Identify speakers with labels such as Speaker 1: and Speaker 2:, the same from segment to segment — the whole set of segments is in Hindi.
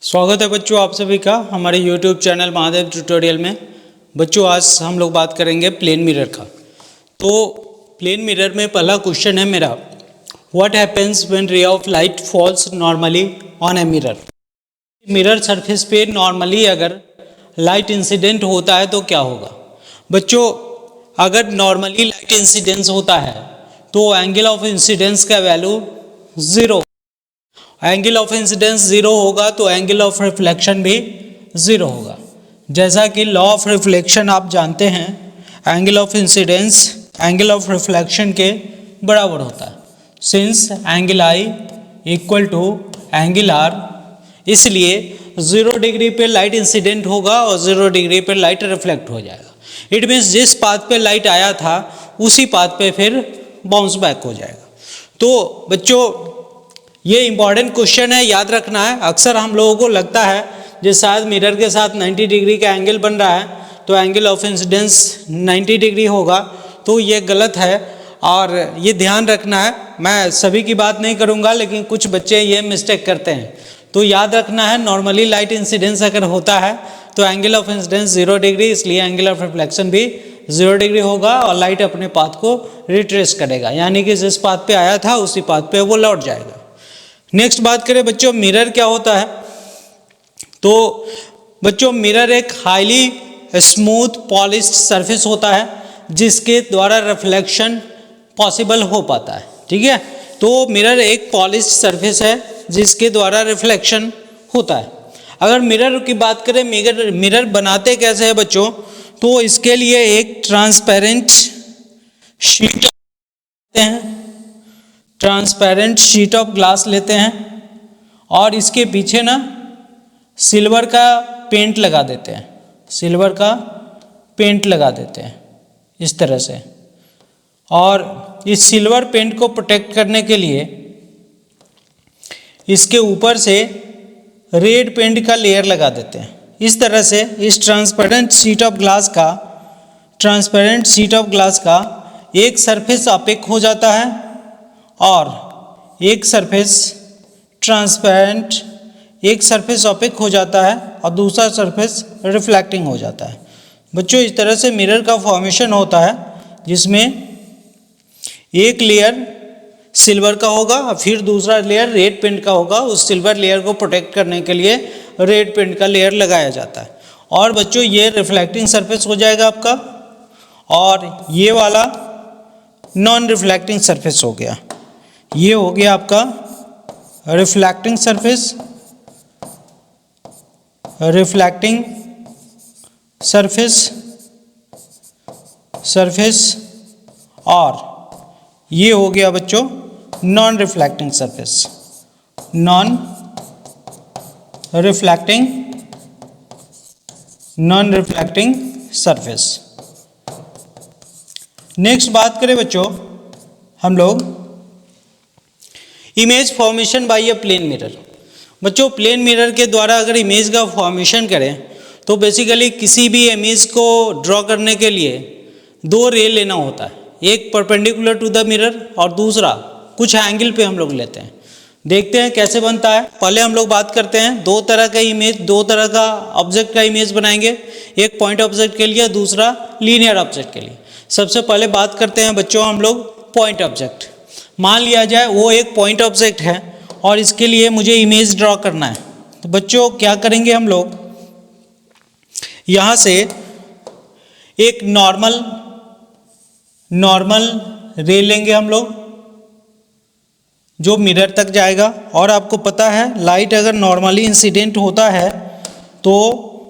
Speaker 1: स्वागत है बच्चों आप सभी का हमारे YouTube चैनल महादेव ट्यूटोरियल में। बच्चों आज हम लोग बात करेंगे प्लेन मिरर का। तो प्लेन मिरर में पहला क्वेश्चन है मेरा, what happens when ray of light falls normally on a mirror. Mirror surface पे नॉर्मली अगर लाइट इंसिडेंट होता है तो क्या होगा। बच्चों अगर नॉर्मली लाइट इंसिडेंस होता है तो एंगल ऑफ इंसिडेंस का वैल्यू 0, एंगल ऑफ इंसिडेंस 0 होगा तो एंगल ऑफ रिफ्लेक्शन भी 0 होगा। जैसा कि लॉ ऑफ रिफ्लेक्शन आप जानते हैं, angle of incidence angle of reflection के बराबर होता है, since angle I equal to angle R, इसलिए 0 डिग्री पे लाइट इंसिडेंट होगा और 0 डिग्री पे लाइट रिफ्लेक्ट हो जाएगा। इट मीन्स जिस पाथ पे लाइट आया था उसी पाथ पे फिर बाउंस बैक हो जाएगा। तो बच्चों ये इंपॉर्टेंट क्वेश्चन है, याद रखना है। अक्सर हम लोगों को लगता है जो शायद मिरर के साथ 90 डिग्री का एंगल बन रहा है तो एंगल ऑफ इंसिडेंस 90 डिग्री होगा, तो ये गलत है और ये ध्यान रखना है। मैं सभी की बात नहीं करूँगा लेकिन कुछ बच्चे ये मिस्टेक करते हैं, तो याद रखना है नॉर्मली लाइट इंसिडेंस अगर होता है तो एंगल ऑफ इंसिडेंस 0 डिग्री, इसलिए एंगल ऑफ रिफ्लेक्शन भी 0 डिग्री होगा और लाइट अपने पाथ को रिट्रेस करेगा, यानी कि जिस पाथ पे आया था उसी पाथ पे वो लौट जाएगा। नेक्स्ट बात करें बच्चों मिरर क्या होता है। तो बच्चों मिरर एक हाईली स्मूथ पॉलिश्ड सरफेस होता है जिसके द्वारा रिफ्लेक्शन पॉसिबल हो पाता है, ठीक है। तो मिरर एक पॉलिश्ड सरफेस है जिसके द्वारा रिफ्लेक्शन होता है। अगर मिरर की बात करें, मिरर बनाते कैसे हैं बच्चों, तो इसके लिए एक transparent sheet transparent sheet of glass लेते हैं और इसके पीछे ना सिल्वर का पेंट लगा देते हैं, सिल्वर का पेंट लगा देते हैं इस तरह से। और इस सिल्वर पेंट को प्रोटेक्ट करने के लिए इसके ऊपर से रेड पेंट का लेयर लगा देते हैं। इस तरह से इस ट्रांसपेरेंट शीट ऑफ ग्लास का एक सरफेस ऑपेक हो जाता है और एक सरफेस ट्रांसपेरेंट, एक सरफेस ऑपेक हो जाता है और दूसरा सरफेस रिफ्लेक्टिंग हो जाता है। बच्चों इस तरह से मिरर का फॉर्मेशन होता है जिसमें एक लेयर सिल्वर का होगा और फिर दूसरा लेयर रेड पेंट का होगा। उस सिल्वर लेयर को प्रोटेक्ट करने के लिए रेड पेंट का लेयर लगाया जाता है। और बच्चों ये रिफ्लेक्टिंग सरफेस हो जाएगा आपका और ये वाला नॉन रिफ्लेक्टिंग सरफेस हो गया। ये हो गया आपका रिफ्लेक्टिंग सरफेस और ये हो गया बच्चों नॉन रिफ्लेक्टिंग सरफेस। नेक्स्ट बात करें बच्चों हम लोग image formation by a plane mirror. बच्चों प्लेन मिरर के द्वारा अगर इमेज का फॉर्मेशन करें तो बेसिकली किसी भी इमेज को ड्रॉ करने के लिए 2 रे लेना होता है, एक परपेंडिकुलर टू द मिरर और दूसरा कुछ एंगल पे हम लोग लेते हैं। देखते हैं कैसे बनता है। पहले हम लोग बात करते हैं 2 तरह का इमेज, 2 तरह का ऑब्जेक्ट का इमेज बनाएंगे, एक पॉइंट ऑब्जेक्ट के लिए, दूसरा लीनियर ऑब्जेक्ट के लिए। सबसे पहले बात करते हैं बच्चों हम लोग पॉइंट ऑब्जेक्ट। मान लिया जाए वो एक पॉइंट ऑब्जेक्ट है और इसके लिए मुझे इमेज ड्रॉ करना है। तो बच्चों क्या करेंगे हम लोग, यहाँ से एक नॉर्मल रे लेंगे हम लोग जो मिरर तक जाएगा। और आपको पता है लाइट अगर नॉर्मली इंसिडेंट होता है तो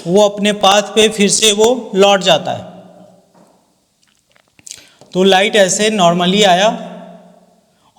Speaker 1: वो अपने पाथ पे फिर से वो लौट जाता है। तो लाइट ऐसे नॉर्मली आया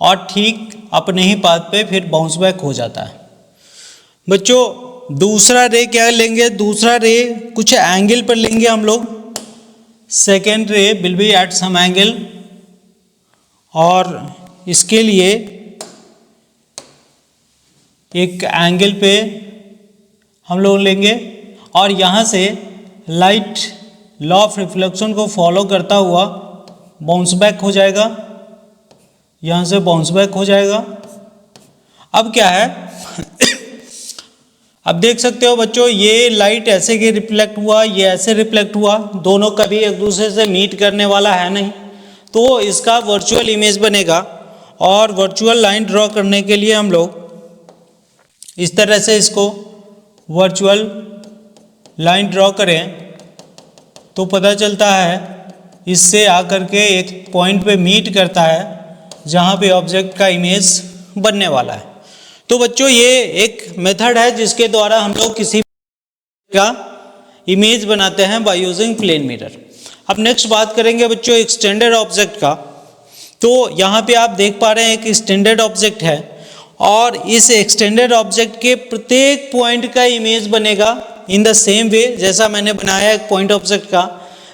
Speaker 1: और ठीक अपने ही पाथ पे फिर बाउंस बैक हो जाता है। बच्चों दूसरा रे क्या लेंगे, दूसरा रे कुछ एंगल पर लेंगे हम लोग। Second ray will be at some angle और इसके लिए एक एंगल पे हम लोग लेंगे और यहाँ से लाइट लॉ ऑफ रिफ्लेक्शन को फॉलो करता हुआ बाउंस बैक हो जाएगा, यहाँ से बाउंस बैक हो जाएगा। अब क्या है अब देख सकते हो बच्चों, ये लाइट ऐसे की रिफ्लेक्ट हुआ, ये ऐसे रिफ्लेक्ट हुआ, दोनों कभी एक दूसरे से मीट करने वाला है नहीं, तो इसका वर्चुअल इमेज बनेगा। और वर्चुअल लाइन ड्रॉ करने के लिए हम लोग इस तरह से इसको वर्चुअल लाइन ड्रॉ करें तो पता चलता है इससे आकर के एक पॉइंट पे मीट करता है जहाँ पे ऑब्जेक्ट का इमेज बनने वाला है। तो बच्चों ये एक मेथड है जिसके द्वारा हम लोग किसी का इमेज बनाते हैं बाय यूजिंग प्लेन मिरर। अब नेक्स्ट बात करेंगे बच्चों एक्सटेंडेड ऑब्जेक्ट का। तो यहाँ पे आप देख पा रहे हैं एक एक्सटेंडेड ऑब्जेक्ट है और इस एक्सटेंडेड ऑब्जेक्ट के प्रत्येक पॉइंट का इमेज बनेगा इन द सेम वे जैसा मैंने बनाया एक पॉइंट ऑब्जेक्ट का।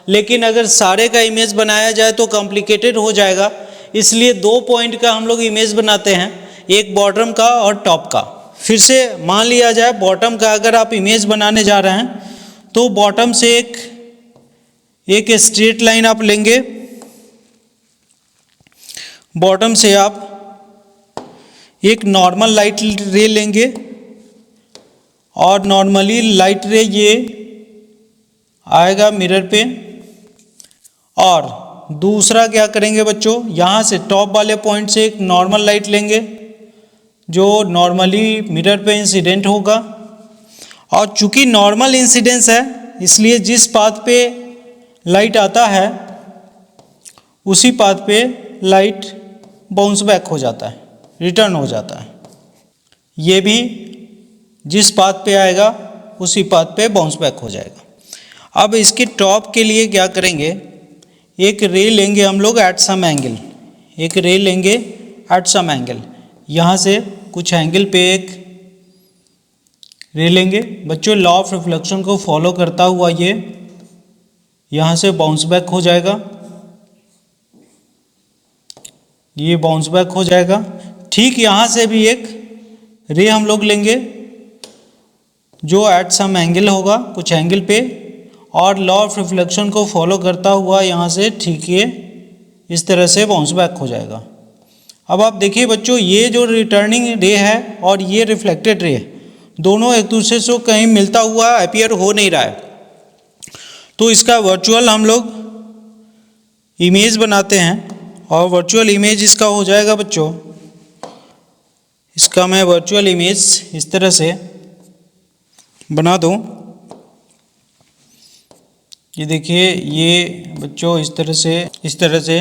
Speaker 1: लेकिन अगर सारे का इमेज बनाया जाए तो कॉम्प्लिकेटेड हो जाएगा, इसलिए 2 पॉइंट का हम लोग इमेज बनाते हैं, एक बॉटम का और टॉप का। फिर से मान लिया जाए बॉटम का अगर आप इमेज बनाने जा रहे हैं तो बॉटम से एक स्ट्रेट लाइन आप लेंगे, बॉटम से आप एक नॉर्मल लाइट रे लेंगे और नॉर्मली लाइट रे ये आएगा मिरर पे। और दूसरा क्या करेंगे बच्चों, यहाँ से टॉप वाले पॉइंट से एक नॉर्मल लाइट लेंगे जो नॉर्मली मिरर पे इंसिडेंट होगा। और चूंकि नॉर्मल इंसिडेंस है इसलिए जिस पाथ पे लाइट आता है उसी पाथ पे लाइट बाउंस बैक हो जाता है, रिटर्न हो जाता है। ये भी जिस पाथ पे आएगा उसी पाथ पे बाउंस बैक हो जाएगा। अब इसके टॉप के लिए क्या करेंगे, एक रे लेंगे हम लोग एट सम एंगल, एक रे लेंगे एट सम एंगल, यहाँ से कुछ एंगल पे एक रे लेंगे। बच्चों लॉ ऑफ रिफ्लेक्शन को फॉलो करता हुआ ये यहाँ से बाउंस बैक हो जाएगा, ये बाउंस बैक हो जाएगा। ठीक यहाँ से भी एक रे हम लोग लेंगे जो एट सम एंगल होगा, कुछ एंगल पे, और लॉ ऑफ रिफ्लेक्शन को फॉलो करता हुआ यहाँ से ठीक ये इस तरह से बाउंस बैक हो जाएगा। अब आप देखिए बच्चों, ये जो रिटर्निंग रे है और ये रिफ्लेक्टेड रे दोनों एक दूसरे से कहीं मिलता हुआ अपीयर हो नहीं रहा है। तो इसका वर्चुअल हम लोग इमेज बनाते हैं और वर्चुअल इमेज इसका हो जाएगा बच्चों, इसका मैं वर्चुअल इमेज इस तरह से बना दूं। ये देखिए ये बच्चों इस तरह से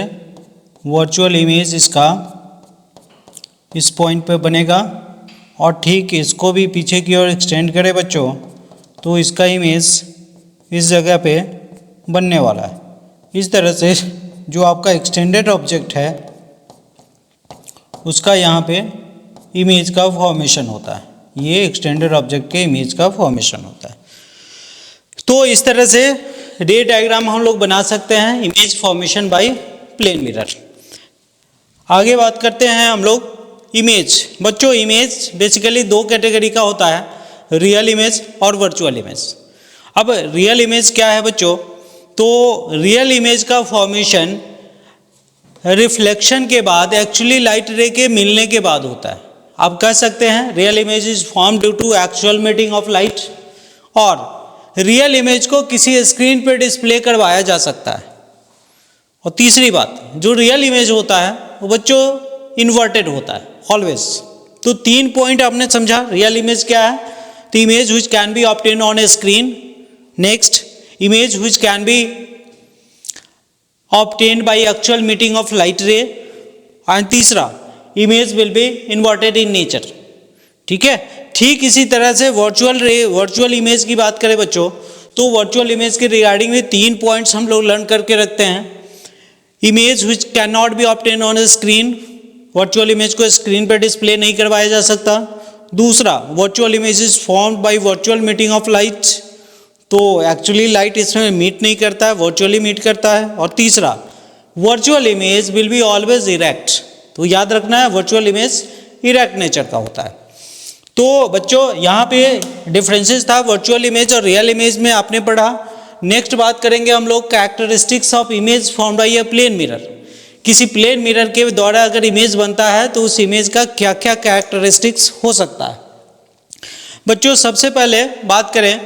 Speaker 1: वर्चुअल इमेज इसका इस पॉइंट पे बनेगा और ठीक इसको भी पीछे की ओर एक्सटेंड करें बच्चों तो इसका इमेज इस जगह पे बनने वाला है। इस तरह से जो आपका एक्सटेंडेड ऑब्जेक्ट है उसका यहाँ पे इमेज का फॉर्मेशन होता है, ये एक्सटेंडेड ऑब्जेक्ट के इमेज का फॉर्मेशन होता है। तो इस तरह से रे डायग्राम हम लोग बना सकते हैं image formation by plane mirror. आगे बात करते हैं हम लोग इमेज। बच्चों इमेज बेसिकली 2 कैटेगरी का होता है, रियल इमेज और वर्चुअल इमेज। अब रियल इमेज क्या है बच्चों, तो रियल इमेज का फॉर्मेशन रिफ्लेक्शन के बाद एक्चुअली लाइट रे के मिलने के बाद होता है। आप कह सकते हैं real image is form due to actual meeting of light, और रियल इमेज को किसी स्क्रीन पर डिस्प्ले करवाया जा सकता है। और तीसरी बात, जो रियल इमेज होता है वो बच्चों इन्वर्टेड होता है ऑलवेज। तो 3 पॉइंट आपने समझा, रियल इमेज क्या है, तो image which can be obtain on a screen, next image which can be obtained by actual meeting of light ray, and तीसरा image will be inverted in nature. ठीक है, ठीक इसी तरह से वर्चुअल इमेज की बात करें बच्चों, तो वर्चुअल इमेज के रिगार्डिंग में 3 पॉइंट्स हम लोग लर्न करके रखते हैं। Image which can not be obtain on a screen, virtual image को स्क्रीन पर डिस्प्ले नहीं करवाया जा सकता। दूसरा, virtual image is formed by virtual meeting of light, तो एक्चुअली लाइट इसमें मीट नहीं करता है, वर्चुअली मीट करता है। और तीसरा, virtual image will be always erect, तो याद रखना है वर्चुअल इमेज इरेक्ट नेचर का होता है। तो बच्चों यहाँ पे डिफरेंसेस था वर्चुअल इमेज और रियल इमेज में आपने पढ़ा। नेक्स्ट बात करेंगे हम लोग characteristics of image formed by a plane mirror. किसी प्लेन मिरर के द्वारा अगर इमेज बनता है तो उस इमेज का क्या क्या कैरेक्टरिस्टिक्स हो सकता है। बच्चों सबसे पहले बात करें,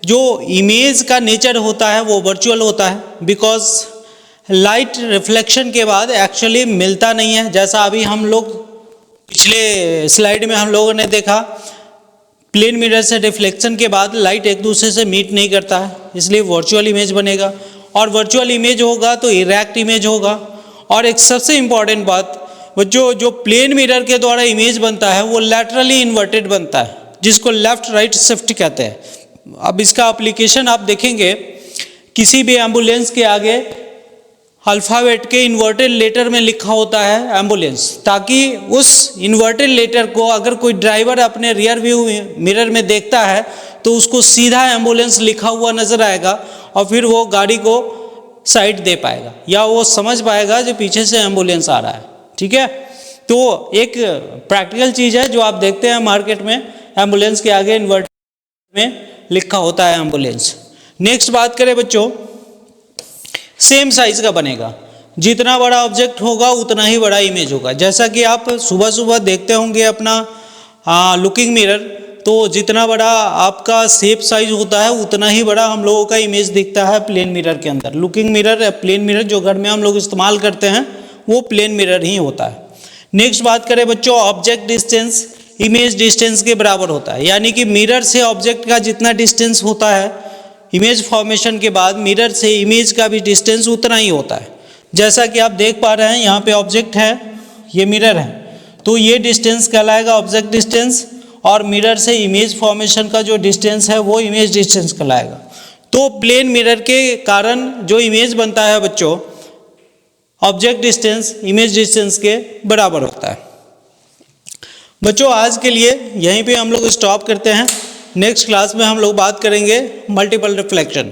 Speaker 1: जो इमेज का नेचर होता है वो वर्चुअल होता है, बिकॉज लाइट रिफ्लेक्शन के बाद एक्चुअली मिलता नहीं है। जैसा अभी हम लोग पिछले स्लाइड में हम लोगों ने देखा, प्लेन मिरर से रिफ्लेक्शन के बाद लाइट एक दूसरे से मीट नहीं करता है, इसलिए वर्चुअल इमेज बनेगा। और वर्चुअल इमेज होगा तो इरेक्ट इमेज होगा। और एक सबसे इम्पॉर्टेंट बात बच्चों, जो प्लेन मिरर के द्वारा इमेज बनता है वो लैटरली इन्वर्टेड बनता है, जिसको लेफ्ट राइट शिफ्ट कहते हैं। अब इसका एप्लीकेशन आप देखेंगे, किसी भी एम्बुलेंस के आगे अल्फ़ाबेट के इन्वर्टेड लेटर में लिखा होता है एम्बुलेंस, ताकि उस इन्वर्टेड लेटर को अगर कोई ड्राइवर अपने रियर व्यू मिरर में देखता है तो उसको सीधा एम्बुलेंस लिखा हुआ नज़र आएगा और फिर वो गाड़ी को साइड दे पाएगा या वो समझ पाएगा जो पीछे से एम्बुलेंस आ रहा है। ठीक है, तो एक प्रैक्टिकल चीज़ है जो आप देखते हैं मार्केट में, एम्बुलेंस के आगे इन्वर्टेड में लिखा होता है एम्बुलेंस। नेक्स्ट बात करें बच्चों, सेम साइज का बनेगा, जितना बड़ा ऑब्जेक्ट होगा उतना ही बड़ा इमेज होगा। जैसा कि आप सुबह सुबह देखते होंगे अपना लुकिंग मिरर, तो जितना बड़ा आपका शेप साइज होता है उतना ही बड़ा हम लोगों का इमेज दिखता है प्लेन मिरर के अंदर। लुकिंग मिरर, प्लेन मिरर जो घर में हम लोग इस्तेमाल करते हैं वो प्लेन मिरर ही होता है। नेक्स्ट बात करें बच्चों, ऑब्जेक्ट डिस्टेंस इमेज डिस्टेंस के बराबर होता है, यानी कि मिरर से ऑब्जेक्ट का जितना डिस्टेंस होता है इमेज फॉर्मेशन के बाद मिरर से इमेज का भी डिस्टेंस उतना ही होता है। जैसा कि आप देख पा रहे हैं यहाँ पे ऑब्जेक्ट है, ये मिरर है, तो ये डिस्टेंस कहलाएगा ऑब्जेक्ट डिस्टेंस, और मिरर से इमेज फॉर्मेशन का जो डिस्टेंस है वो इमेज डिस्टेंस कहलाएगा। तो प्लेन मिरर के कारण जो इमेज बनता है बच्चों, ऑब्जेक्ट डिस्टेंस इमेज डिस्टेंस के बराबर होता है। बच्चों आज के लिए यहीं पे हम लोग स्टॉप करते हैं। नेक्स्ट क्लास में हम लोग बात करेंगे मल्टीपल रिफ्लेक्शन।